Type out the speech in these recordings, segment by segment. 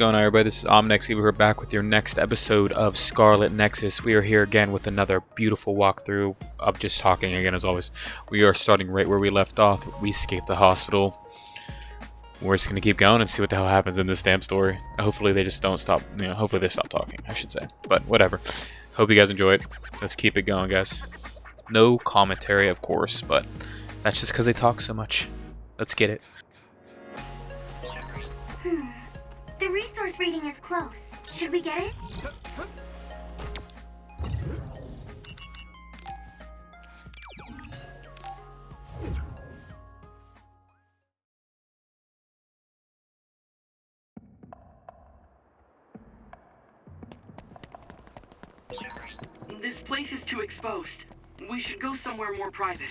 going on, everybody? This is Omnex. We're back with your next episode of Scarlet Nexus. We are here again with another beautiful walkthrough of just talking again, as always. We are starting right where we left off. We escaped the hospital. We're just gonna keep going and see what the hell happens in this damn story. Hopefully they just don't stop, hopefully they stop talking, I should say. But whatever. Hope you guys enjoyed. Let's keep it going, guys. No commentary, of course, but that's just because they talk so much. Let's get it. The resource reading is close. Should we get it? This place is too exposed. We should go somewhere more private.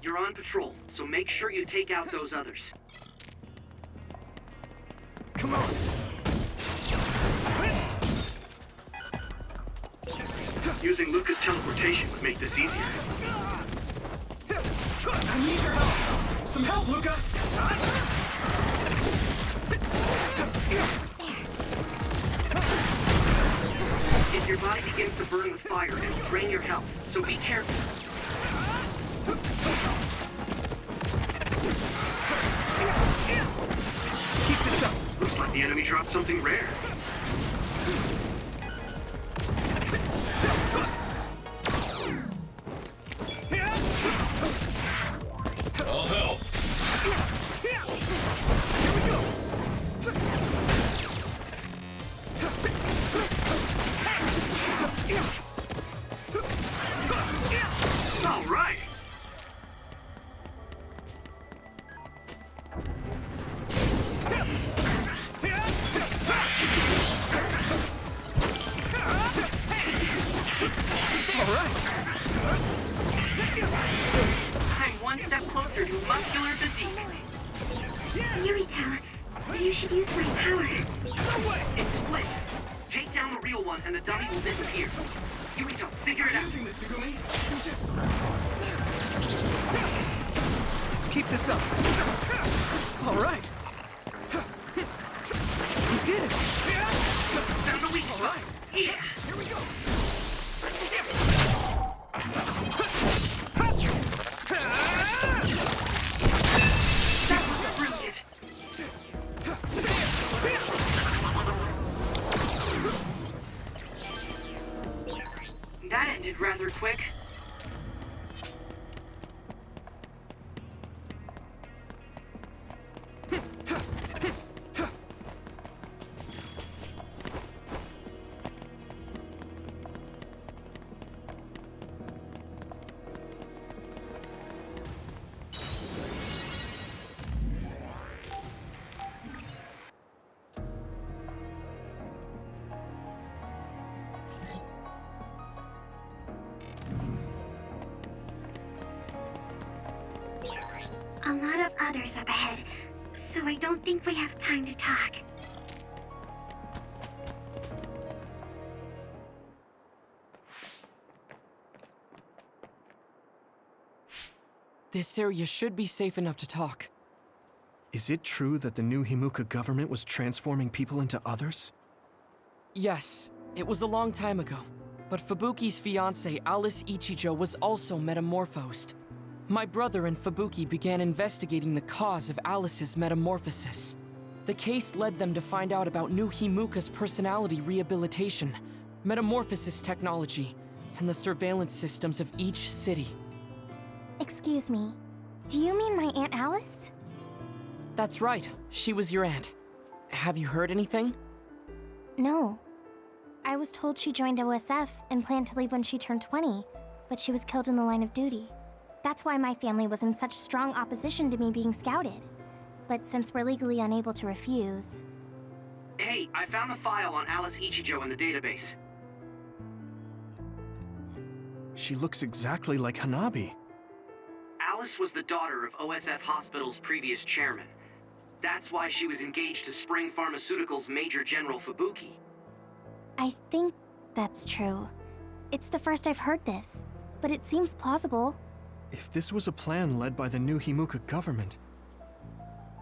You're on patrol, so make sure you take out those others. Come on! Using Luca's teleportation would make this easier. I need your help! Some help, Luca! If your body begins to burn with fire, it'll drain your health, so be careful. Keep this up! Looks like the enemy dropped something rare. I'll help! Here we go! All right! I'm one step closer to muscular physique. Yurita, you should use my power. It's split. Take down the real one and the dummy will disappear. Yurito, figure it out. Using this, Sugumi. Let's keep this up. All right. We did it. There's a weak spot. Yeah. Here we go. That was brilliant. That ended rather quick. A lot of others up ahead, so I don't think we have time to talk. This area should be safe enough to talk. Is it true that the new Himuka government was transforming people into others? Yes, it was a long time ago. But Fubuki's fiancée, Alice Ichijo, was also metamorphosed. My brother and Fubuki began investigating the cause of Alice's metamorphosis. The case led them to find out about new Himuka's personality rehabilitation, metamorphosis technology, and the surveillance systems of each city. Excuse me, do you mean my Aunt Alice? That's right, she was your aunt. Have you heard anything? No. I was told she joined OSF and planned to leave when she turned 20, but she was killed in the line of duty. That's why my family was in such strong opposition to me being scouted. But since we're legally unable to refuse... Hey, I found the file on Alice Ichijo in the database. She looks exactly like Hanabi. Alice was the daughter of OSF Hospital's previous chairman. That's why she was engaged to Spring Pharmaceuticals Major General Fubuki. I think that's true. It's the first I've heard this, but it seems plausible. If this was a plan led by the new Himuka government,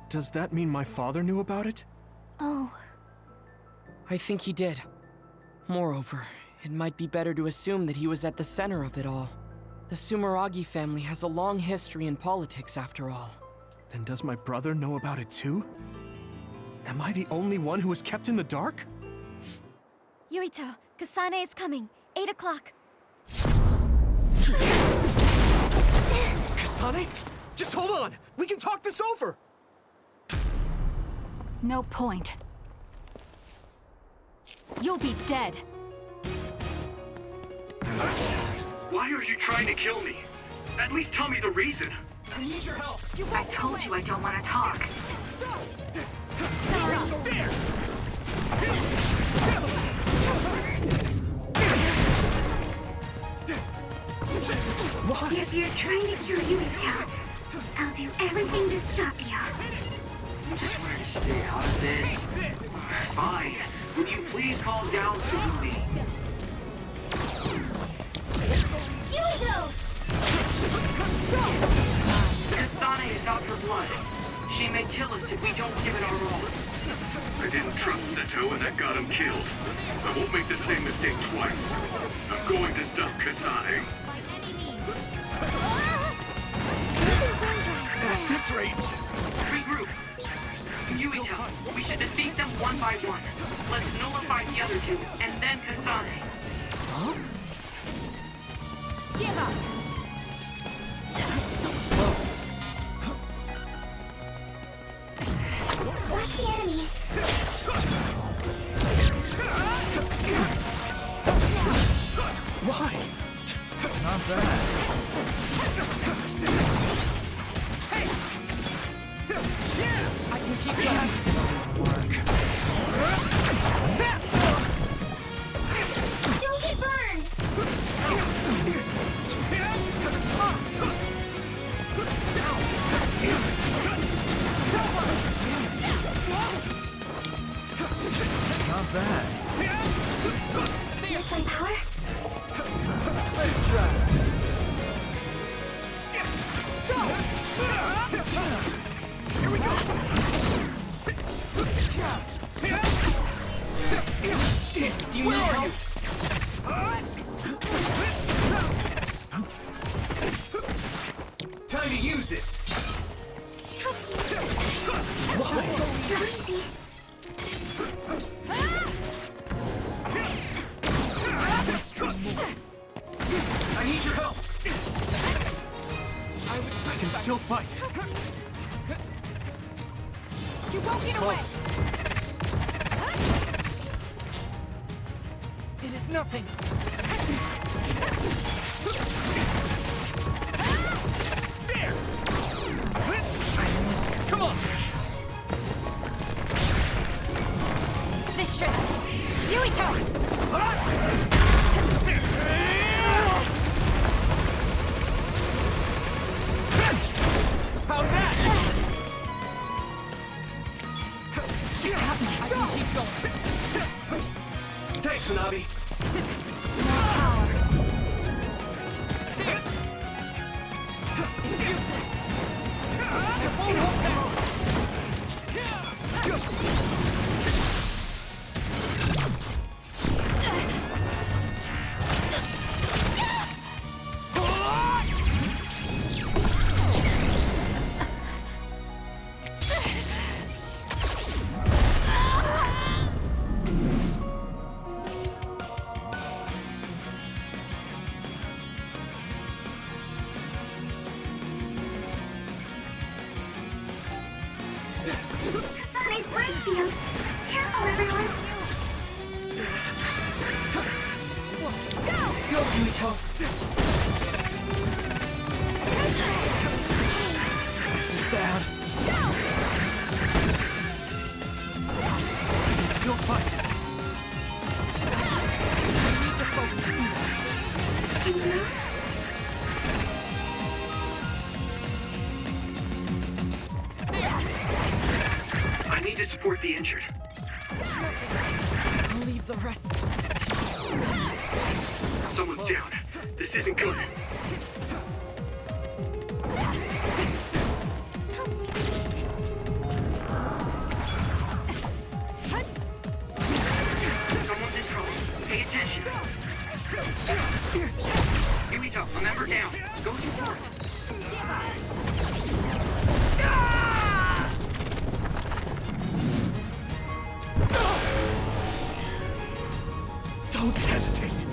does that mean my father knew about it? Oh, I think he did. Moreover, it might be better to assume that he was at the center of it all. The Sumeragi family has a long history in politics, after all. Then does my brother know about it too? Am I the only one who was kept in the dark? Yuito, Kasane is coming. 8 o'clock. Kasane? Just hold on! We can talk this over! No point. You'll be dead. Why are you trying to kill me? At least tell me the reason. I need your help! I told you I don't want to talk. What? If you're trying to kill Yuito, I'll do everything to stop you. I just wanted to stay out of this. Fine. Would you please calm down, Suzuki? Yuito! Kasane is out for blood. She may kill us if we don't give it our all. I didn't trust Seto and that got him killed. I won't make the same mistake twice. I'm going to stop Kasane. At this rate... Regroup. Yuito, we should defeat them one by one. Let's nullify the other two, and then Kasane. Give up! That was close. Watch the enemy. Why? Not bad. I can keep that. Don't get burned! Not bad. Use my power. Let's try. Here we go! Do you need help? Time to use this. I need your help. I can still fight. You won't get away! Close. It is nothing. There! Come on! This should... Yuito! How's that? Thanks, Hanabi. It's useless. It won't hold back. Kasane's brace field. Careful, everyone. Go, Yuito. This is bad. I can still fight. I need to support the injured. I'll leave the rest. Someone's down. This isn't good. Don't hesitate!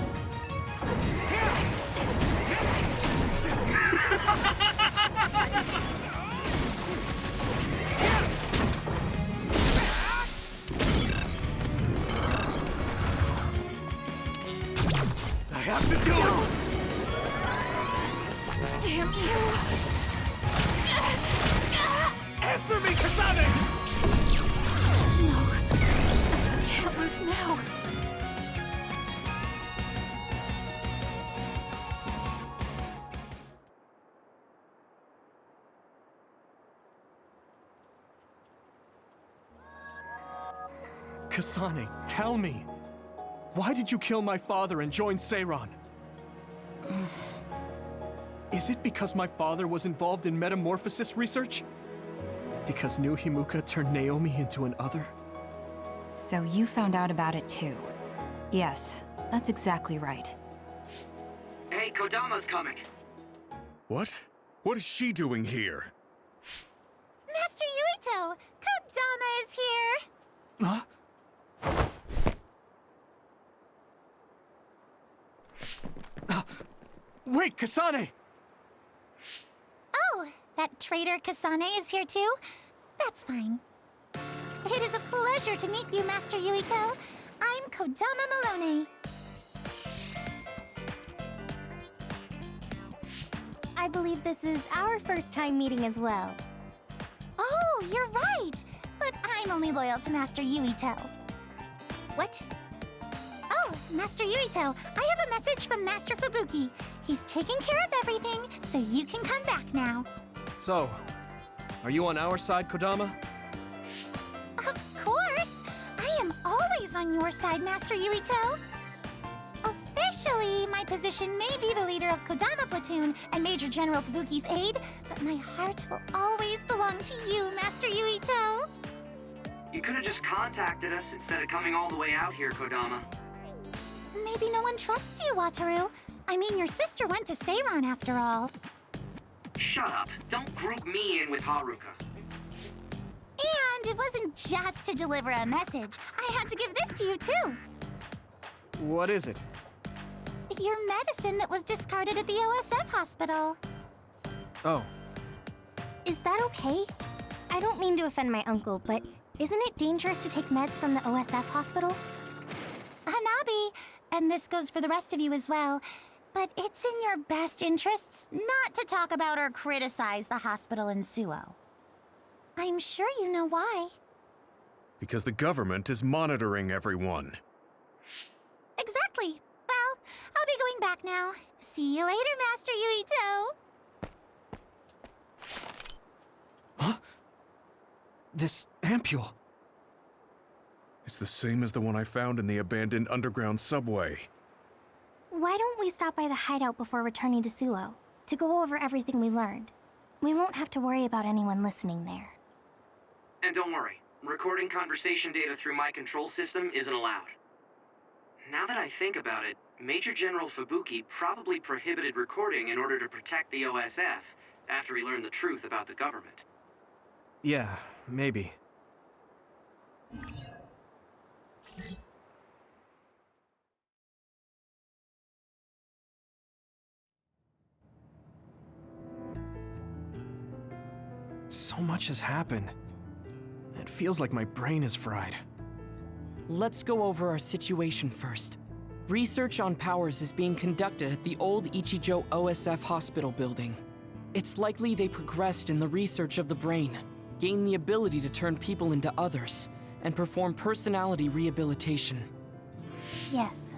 I have to do it! Damn you! Answer me, Kasane! No. I can't lose now. Kasane, tell me. Why did you kill my father and join Seiran? Is it because my father was involved in metamorphosis research? Because New Himuka turned Naomi into an other? So you found out about it too. Yes, that's exactly right. Hey, Kodama's coming. What? What is she doing here? Master Yuito! Kodama is here! Huh? Wait, Kasane! Oh, that traitor Kasane is here too? That's fine. It is a pleasure to meet you, Master Yuito. I'm Kodama Malone. I believe this is our first time meeting as well. Oh, you're right! But I'm only loyal to Master Yuito. What? Oh, Master Yuito, I have a message from Master Fubuki. He's taking care of everything, so you can come back now. So, are you on our side, Kodama? Of course! I am always on your side, Master Yuito. Officially, my position may be the leader of Kodama Platoon and Major General Fubuki's aide, but my heart will always belong to you, Master Yuito. You could have just contacted us instead of coming all the way out here, Kodama. Maybe no one trusts you, Wataru. I mean, your sister went to Seiran after all. Shut up. Don't group me in with Haruka. And it wasn't just to deliver a message. I had to give this to you, too. What is it? Your medicine that was discarded at the OSF hospital. Oh, Is that okay? I don't mean to offend my uncle, but isn't it dangerous to take meds from the OSF hospital? Hanabi, and this goes for the rest of you as well, but it's in your best interests not to talk about or criticize the hospital in Suo. I'm sure you know why. Because the government is monitoring everyone. Exactly. Well, I'll be going back now. See you later, Master Yuito. huh? This ampule. It's the same as the one I found in the abandoned underground subway. Why don't we stop by the hideout before returning to Suo to go over everything we learned? We won't have to worry about anyone listening there. And don't worry, recording conversation data through my control system isn't allowed. Now that I think about it, Major General Fubuki probably prohibited recording in order to protect the OSF after he learned the truth about the government. Yeah, maybe. So much has happened. It feels like my brain is fried. Let's go over our situation first. Research on powers is being conducted at the old Ichijo OSF hospital building. It's likely they progressed in the research of the brain, gained the ability to turn people into others, and perform personality rehabilitation. Yes.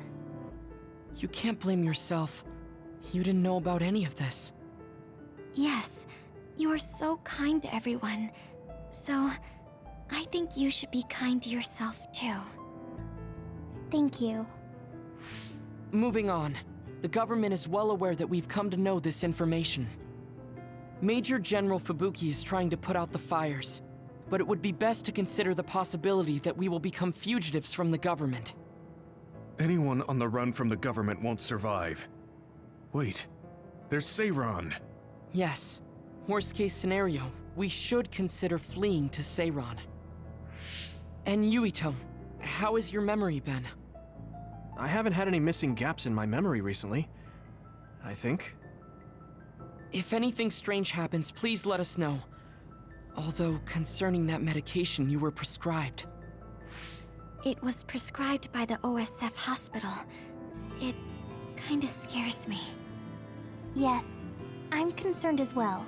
You can't blame yourself. You didn't know about any of this. Yes, you are so kind to everyone. So, I think you should be kind to yourself too. Thank you. Moving on, the government is well aware that we've come to know this information. Major General Fubuki is trying to put out the fires, but it would be best to consider the possibility that we will become fugitives from the government. Anyone on the run from the government won't survive. Wait, there's Seiran. Yes. Worst case scenario, we should consider fleeing to Seiran. And Yuito, how has your memory been? I haven't had any missing gaps in my memory recently. I think. If anything strange happens, please let us know. Although, concerning that medication you were prescribed. It was prescribed by the OSF hospital. It kinda scares me. Yes, I'm concerned as well.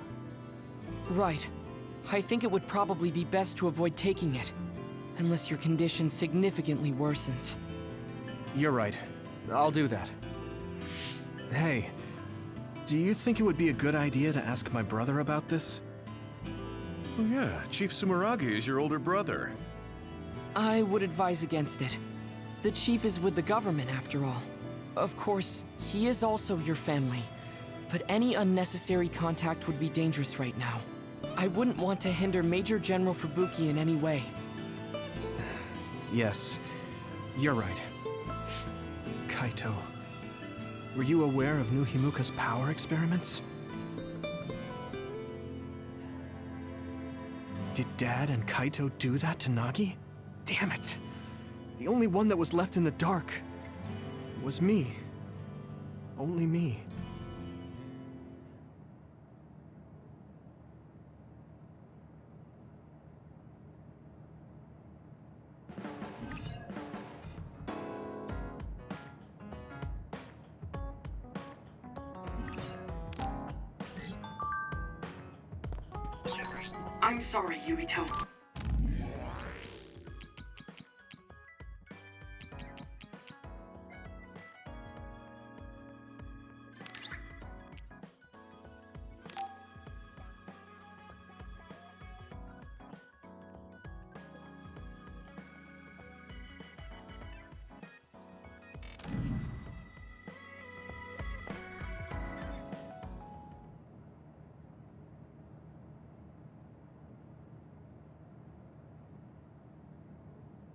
Right. I think it would probably be best to avoid taking it. Unless your condition significantly worsens. You're right. I'll do that. Hey, do you think it would be a good idea to ask my brother about this? Oh yeah, Chief Sumeragi is your older brother. I would advise against it. The chief is with the government, after all. Of course, he is also your family. But any unnecessary contact would be dangerous right now. I wouldn't want to hinder Major General Fubuki in any way. Yes, you're right. Kaito, were you aware of new Himuka's power experiments? Did Dad and Kaito do that to Nagi? Damn it! The only one that was left in the dark was me. Only me. I'm sorry, Yuito.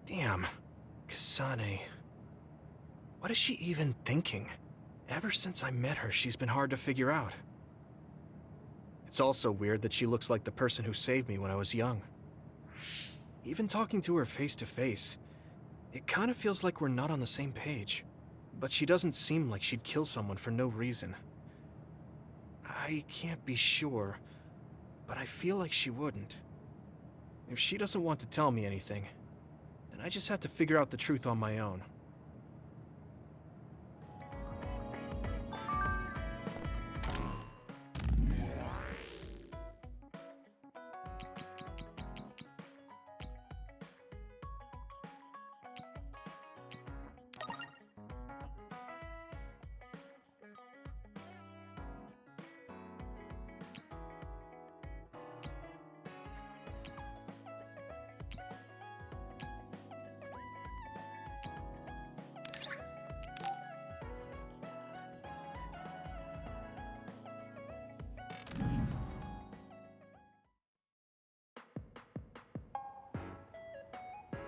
Damn. Kasane. What is she even thinking? Ever since I met her, she's been hard to figure out. It's also weird that she looks like the person who saved me when I was young. Even talking to her face to face, it kind of feels like we're not on the same page. But she doesn't seem like she'd kill someone for no reason. I can't be sure, but I feel like she wouldn't. If she doesn't want to tell me anything, then I just have to figure out the truth on my own.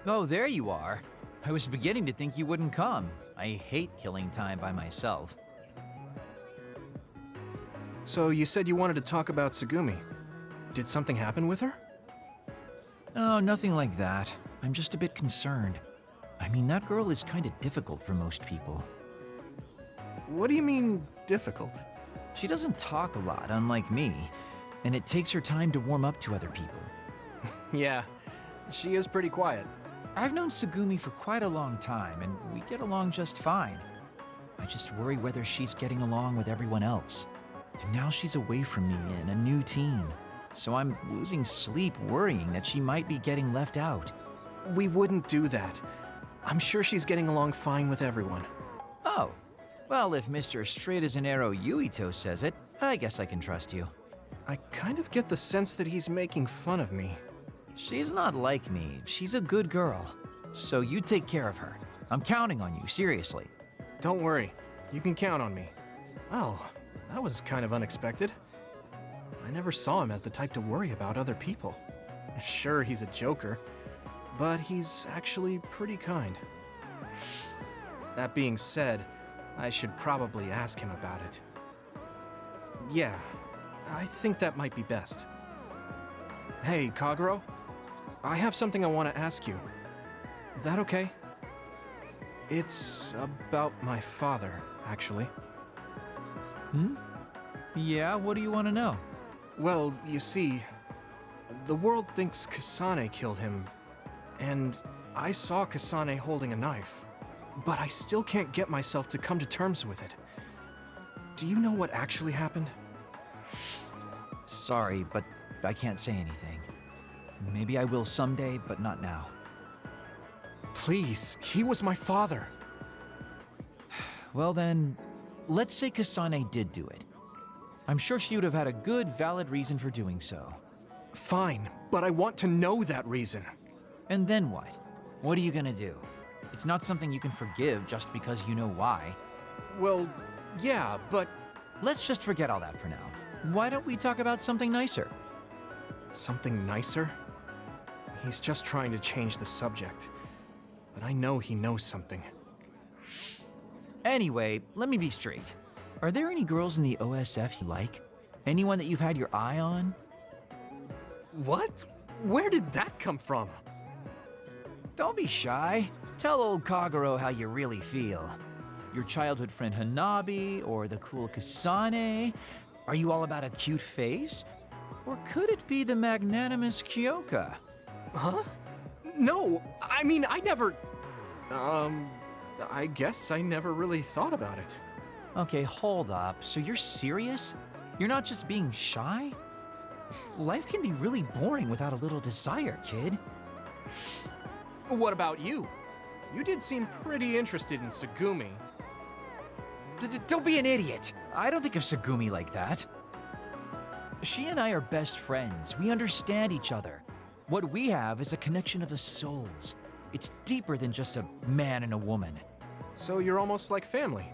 Oh, there you are. I was beginning to think you wouldn't come. I hate killing time by myself. So you said you wanted to talk about Tsugumi. Did something happen with her? Oh, nothing like that. I'm just a bit concerned. I mean, that girl is kind of difficult for most people. What do you mean, difficult? She doesn't talk a lot, unlike me, and it takes her time to warm up to other people. Yeah, she is pretty quiet. I've known Tsugumi for quite a long time, and we get along just fine. I just worry whether she's getting along with everyone else. And now she's away from me in a new team, so I'm losing sleep worrying that she might be getting left out. We wouldn't do that. I'm sure she's getting along fine with everyone. Oh, well, if Mr. Straight as an Arrow Yuito says it, I guess I can trust you. I kind of get the sense that he's making fun of me. She's not like me. She's a good girl. So you take care of her. I'm counting on you, seriously. Don't worry. You can count on me. Well, that was kind of unexpected. I never saw him as the type to worry about other people. Sure, he's a joker, but he's actually pretty kind. That being said, I should probably ask him about it. Yeah, I think that might be best. Hey, Kagero, I have something I want to ask you. Is that okay? It's about my father, actually. Yeah, what do you want to know? Well, you see, the world thinks Kasane killed him, and I saw Kasane holding a knife, but I still can't get myself to come to terms with it. Do you know what actually happened? Sorry, but I can't say anything. Maybe I will someday, but not now. Please, he was my father. Well then, let's say Kasane did do it. I'm sure she would have had a good, valid reason for doing so. Fine, but I want to know that reason. And then what? What are you gonna do? It's not something you can forgive just because you know why. Well, yeah, but... Let's just forget all that for now. Why don't we talk about something nicer? Something nicer? He's just trying to change the subject. But I know he knows something. Anyway, let me be straight. Are there any girls in the OSF you like? Anyone that you've had your eye on? What? Where did that come from? Don't be shy. Tell old Kagero how you really feel. Your childhood friend Hanabi, or the cool Kasane? Are you all about a cute face? Or could it be the magnanimous Kyoka? Huh? No, I mean, I never... I guess I never really thought about it. Okay, hold up. So you're serious? You're not just being shy? Life can be really boring without a little desire, kid. What about you? You did seem pretty interested in Tsugumi. Don't be an idiot. I don't think of Tsugumi like that. She and I are best friends. We understand each other. What we have is a connection of the souls. It's deeper than just a man and a woman. So you're almost like family.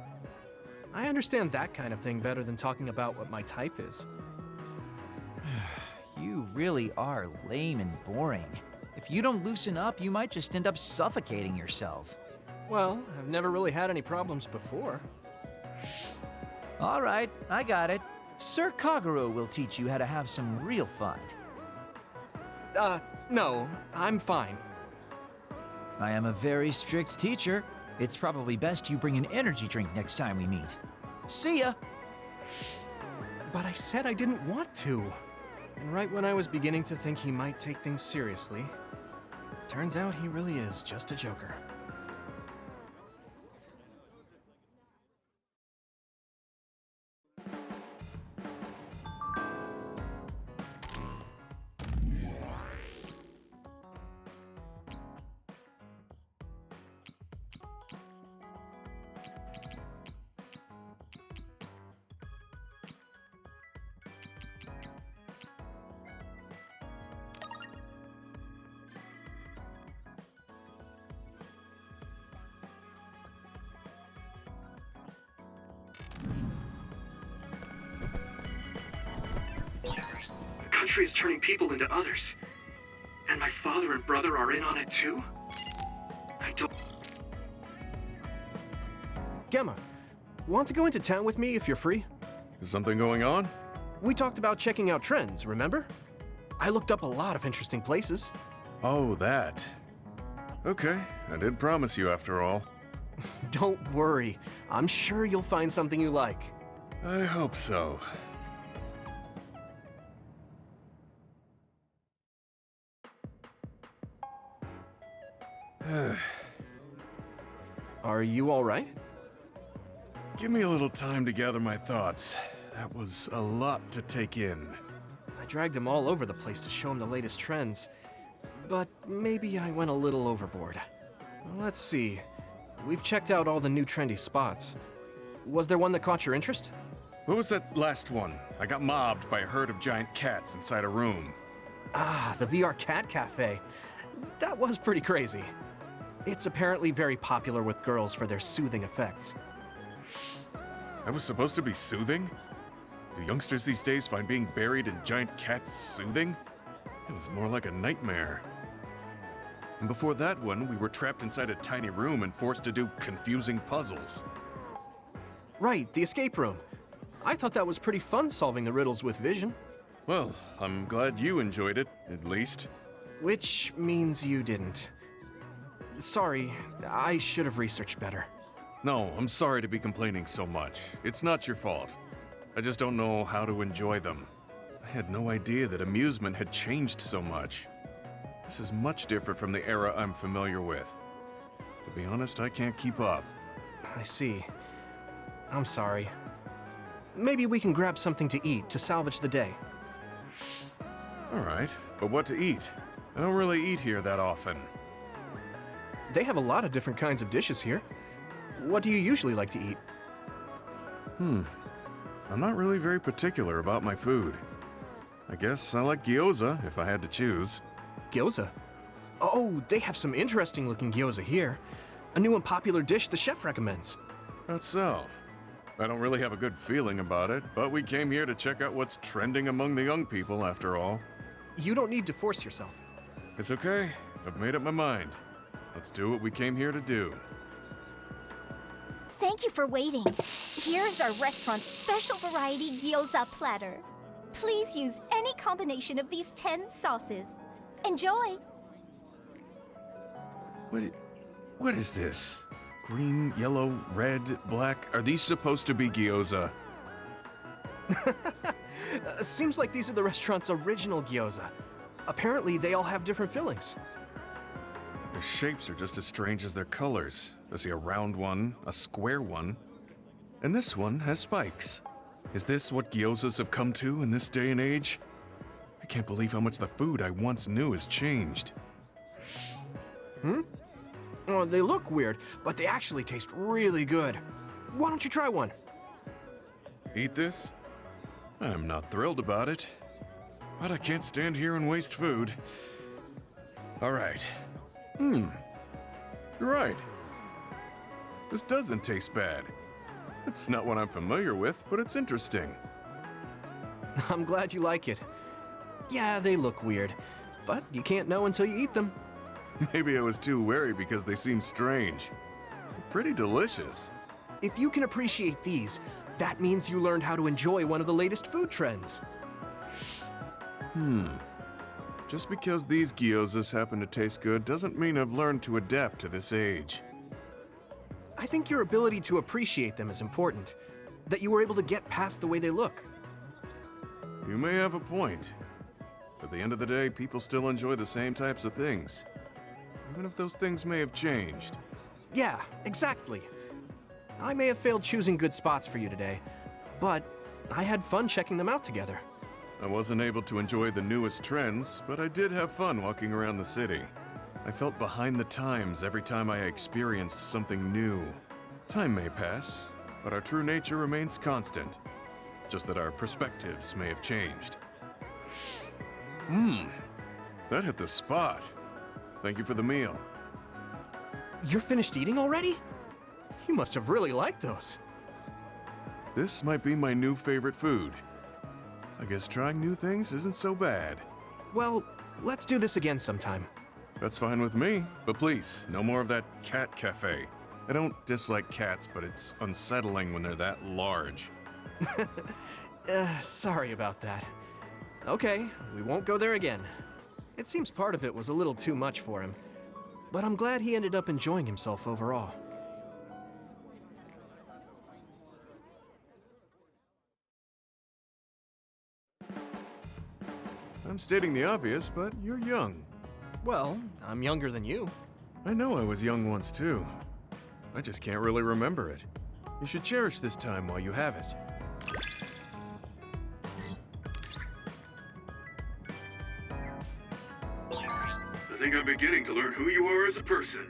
I understand that kind of thing better than talking about what my type is. You really are lame and boring. If you don't loosen up, you might just end up suffocating yourself. Well, I've never really had any problems before. All right, I got it. Sir Kagero will teach you how to have some real fun. No, I'm fine. I am a very strict teacher. It's probably best you bring an energy drink next time we meet. See ya! But I said I didn't want to. And right when I was beginning to think he might take things seriously, turns out he really is just a joker. The country is turning people into others. And my father and brother are in on it too? I don't... Gemma, want to go into town with me if you're free? Is something going on? We talked about checking out trends, remember? I looked up a lot of interesting places. Oh, that. Okay, I did promise you after all. Don't worry, I'm sure you'll find something you like. I hope so. Are you all right? Give me a little time to gather my thoughts. That was a lot to take in. I dragged him all over the place to show him the latest trends, but maybe I went a little overboard. Let's see. We've checked out all the new trendy spots. Was there one that caught your interest? What was that last one? I got mobbed by a herd of giant cats inside a room. Ah, the VR Cat Cafe. That was pretty crazy. It's apparently very popular with girls for their soothing effects. That was supposed to be soothing? Do youngsters these days find being buried in giant cats soothing? It was more like a nightmare. And before that one, we were trapped inside a tiny room and forced to do confusing puzzles. Right, the escape room. I thought that was pretty fun solving the riddles with vision. Well, I'm glad you enjoyed it, at least. Which means you didn't. Sorry, I should have researched better. No, I'm sorry to be complaining so much. It's not your fault. I just don't know how to enjoy them. I had no idea that amusement had changed so much. This is much different from the era I'm familiar with. To be honest, I can't keep up. I see. I'm sorry. Maybe we can grab something to eat to salvage the day. Alright, but what to eat? I don't really eat here that often. They have a lot of different kinds of dishes here. What do you usually like to eat? I'm not really very particular about my food. I guess I like gyoza if I had to choose. Gyoza? Oh, they have some interesting looking gyoza here. A new and popular dish the chef recommends. That's so. I don't really have a good feeling about it, but we came here to check out what's trending among the young people after all. You don't need to force yourself. It's okay. I've made up my mind. Let's do what we came here to do. Thank you for waiting. Here's our restaurant's special variety gyoza platter. Please use any combination of these 10 sauces. Enjoy! What is this? Green, yellow, red, black? Are these supposed to be gyoza? Seems like these are the restaurant's original gyoza. Apparently, they all have different fillings. Their shapes are just as strange as their colors. I see a round one, a square one, and this one has spikes. Is this what gyozas have come to in this day and age? I can't believe how much the food I once knew has changed. Oh, they look weird, but they actually taste really good. Why don't you try one? Eat this? I'm not thrilled about it, but I can't stand here and waste food. All right. You're right. This doesn't taste bad. It's not what I'm familiar with, but it's interesting. I'm glad you like it. Yeah, they look weird, but you can't know until you eat them. Maybe I was too wary because they seem strange. Pretty delicious. If you can appreciate these, that means you learned how to enjoy one of the latest food trends. Just because these gyozas happen to taste good doesn't mean I've learned to adapt to this age. I think your ability to appreciate them is important. That you were able to get past the way they look. You may have a point. At the end of the day, people still enjoy the same types of things. Even if those things may have changed. Yeah, exactly. I may have failed choosing good spots for you today, but I had fun checking them out together. I wasn't able to enjoy the newest trends, but I did have fun walking around the city. I felt behind the times every time I experienced something new. Time may pass, but our true nature remains constant. Just that our perspectives may have changed. That hit the spot. Thank you for the meal. You're finished eating already? You must have really liked those. This might be my new favorite food. I guess trying new things isn't so bad. Well, let's do this again sometime. That's fine with me, but please, no more of that cat cafe. I don't dislike cats, but it's unsettling when they're that large. Sorry about that. Okay, we won't go there again. It seems part of it was a little too much for him, but I'm glad he ended up enjoying himself overall. I'm stating the obvious, but you're young. Well, I'm younger than you. I know I was young once too. I just can't really remember it. You should cherish this time while you have it. I think I'm beginning to learn who you are as a person.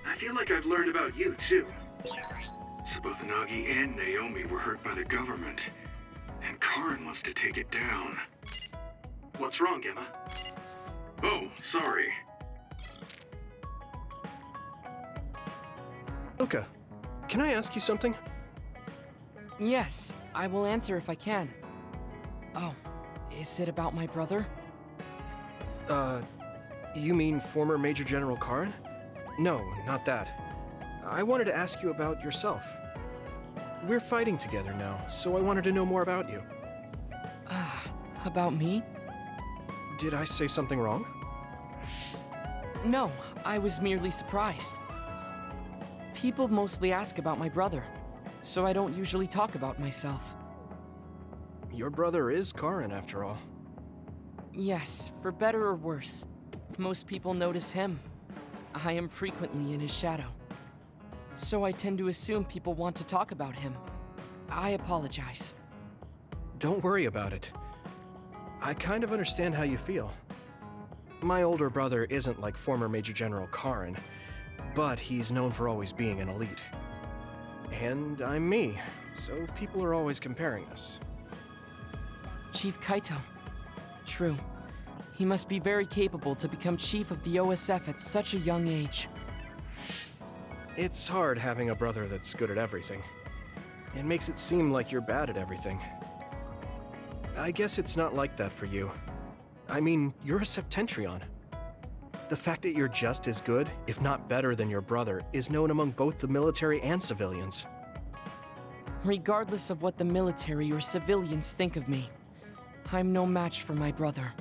I feel like I've learned about you, too. So both Nagi and Naomi were hurt by the government, and Karin wants to take it down. What's wrong, Emma? Oh, sorry. Uka, can I ask you something? Yes, I will answer if I can. Oh, is it about my brother? You mean former Major General Karin? No, not that. I wanted to ask you about yourself. We're fighting together now, so I wanted to know more about you. About me? Did I say something wrong? No, I was merely surprised. People mostly ask about my brother, so I don't usually talk about myself. Your brother is Karin, after all. Yes, for better or worse. Most people notice him. I am frequently in his shadow. So I tend to assume people want to talk about him. I apologize. Don't worry about it. I kind of understand how you feel. My older brother isn't like former Major General Karin, but he's known for always being an elite. And I'm me, so people are always comparing us. Chief Kaito. True. He must be very capable to become chief of the OSF at such a young age. It's hard having a brother that's good at everything. It makes it seem like you're bad at everything. I guess it's not like that for you. I mean, you're a Septentrion. The fact that you're just as good, if not better than your brother, is known among both the military and civilians. Regardless of what the military or civilians think of me, I'm no match for my brother.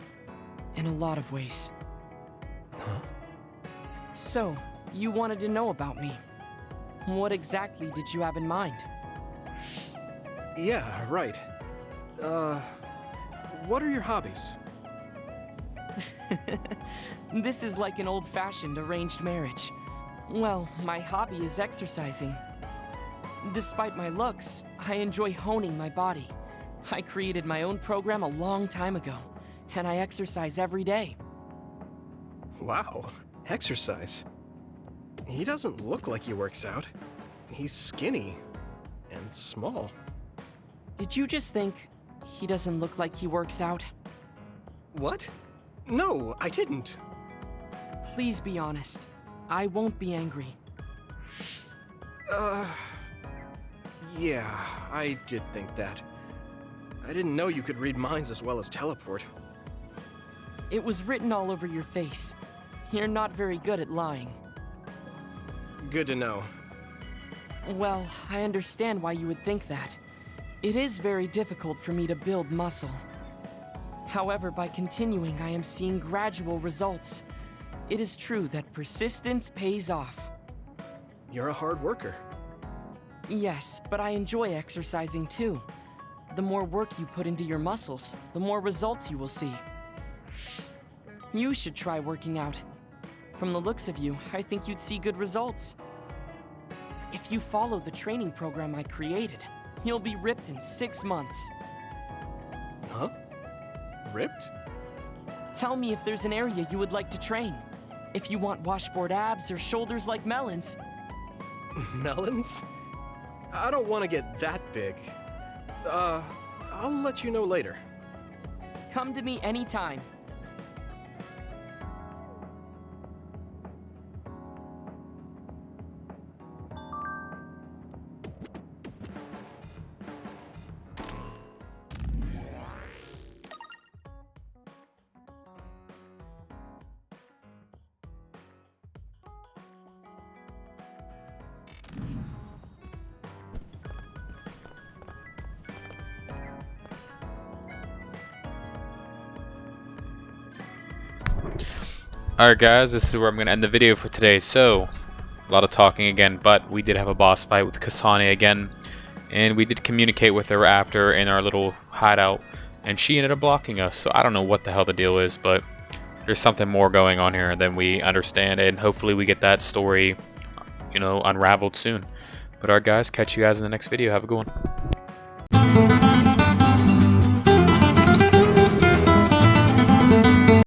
In a lot of ways. Huh? So, you wanted to know about me. What exactly did you have in mind? Yeah, right. What are your hobbies? This is like an old-fashioned arranged marriage. Well, my hobby is exercising. Despite my looks, I enjoy honing my body. I created my own program a long time ago, and I exercise every day. Wow, exercise. He doesn't look like he works out. He's skinny and small. Did you just think he doesn't look like he works out? What? No, I didn't. Please be honest. I won't be angry. Yeah, I did think that. I didn't know you could read minds as well as teleport. It was written all over your face. You're not very good at lying. Good to know. Well, I understand why you would think that. It is very difficult for me to build muscle. However, by continuing, I am seeing gradual results. It is true that persistence pays off. You're a hard worker. Yes, but I enjoy exercising too. The more work you put into your muscles, the more results you will see. You should try working out. From the looks of you, I think you'd see good results. If you follow the training program I created, you'll be ripped in 6 months. Huh? Ripped? Tell me if there's an area you would like to train. If you want washboard abs or shoulders like melons. Melons? I don't want to get that big. I'll let you know later. Come to me anytime. Alright guys, this is where I'm going to end the video for today. So, a lot of talking again, but we did have a boss fight with Kasane again. And we did communicate with her after in our little hideout. And she ended up blocking us, so I don't know what the hell the deal is, but there's something more going on here than we understand. And hopefully we get that story, unraveled soon. But alright guys, catch you guys in the next video. Have a good one.